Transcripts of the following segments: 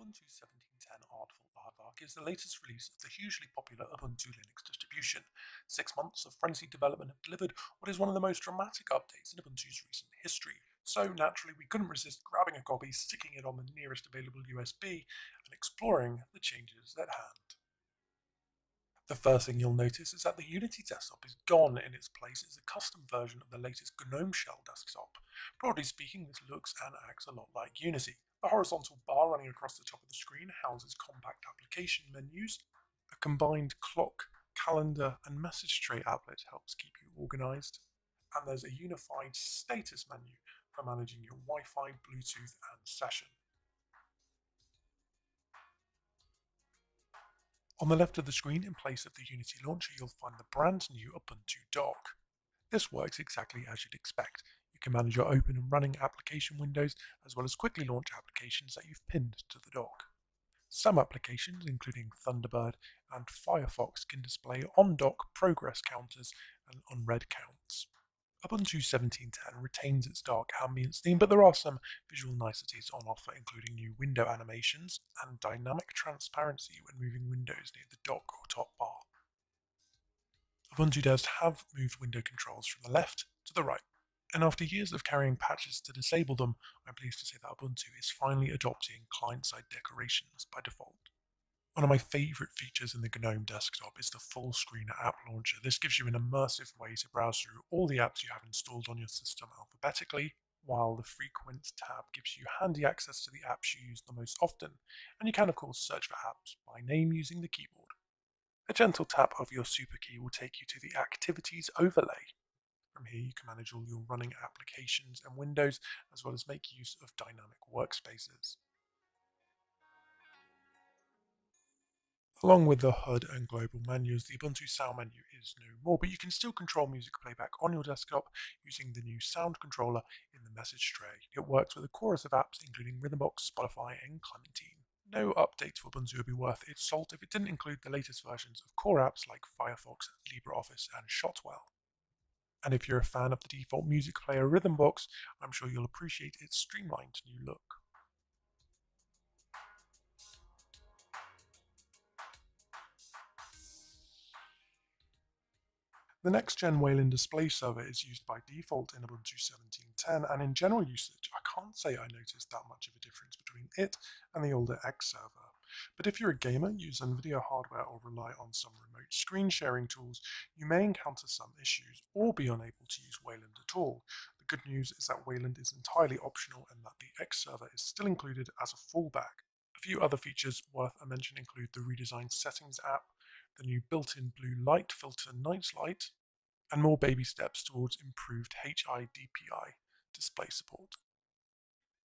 Ubuntu 17.10 Artful Aardvark is the latest release of the hugely popular Ubuntu Linux distribution. 6 months of frenzied development have delivered what is one of the most dramatic updates in Ubuntu's recent history. So naturally, we couldn't resist grabbing a copy, sticking it on the nearest available USB, and exploring the changes at hand. The first thing you'll notice is that the Unity desktop is gone. In its place is a custom version of the latest GNOME shell desktop. Broadly speaking, this looks and acts a lot like Unity. The horizontal bar running across the top of the screen houses compact application menus. A combined clock, calendar, and message tray applet helps keep you organized. And there's a unified status menu for managing your Wi-Fi, Bluetooth, and session. On the left of the screen, in place of the Unity launcher, you'll find the brand new Ubuntu dock. This works exactly as you'd expect. You can manage your open and running application windows, as well as quickly launch applications that you've pinned to the dock. Some applications, including Thunderbird and Firefox, can display on-dock progress counters and unread counts. Ubuntu 17.10 retains its dark ambience theme, but there are some visual niceties on offer, including new window animations and dynamic transparency when moving windows near the dock or top bar. Ubuntu devs have moved window controls from the left to the right, and after years of carrying patches to disable them, I'm pleased to say that Ubuntu is finally adopting client-side decorations by default. One of my favourite features in the GNOME desktop is the full screen app launcher. This gives you an immersive way to browse through all the apps you have installed on your system alphabetically, while the Frequent tab gives you handy access to the apps you use the most often, and you can of course search for apps by name using the keyboard. A gentle tap of your super key will take you to the Activities overlay. From here you can manage all your running applications and windows, as well as make use of dynamic workspaces. Along with the HUD and global menus, the Ubuntu Sound menu is no more, but you can still control music playback on your desktop using the new sound controller in the message tray. It works with a chorus of apps including Rhythmbox, Spotify, and Clementine. No update to Ubuntu would be worth its salt if it didn't include the latest versions of core apps like Firefox, LibreOffice, and Shotwell. And if you're a fan of the default music player Rhythmbox, I'm sure you'll appreciate its streamlined new look. The next-gen Wayland display server is used by default in Ubuntu 17.10, and in general usage, I can't say I noticed that much of a difference between it and the older X server. But if you're a gamer, use NVIDIA hardware, or rely on some remote screen sharing tools, you may encounter some issues or be unable to use Wayland at all. The good news is that Wayland is entirely optional and that the X server is still included as a fallback. A few other features worth a mention include the redesigned settings app, the new built-in blue light filter night light, and more baby steps towards improved HIDPI display support.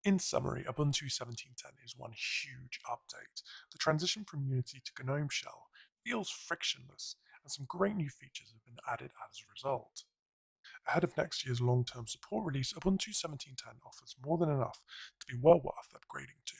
In summary, Ubuntu 17.10 is one huge update. The transition from Unity to GNOME Shell feels frictionless, and some great new features have been added as a result. Ahead of next year's long-term support release, Ubuntu 17.10 offers more than enough to be well worth upgrading to.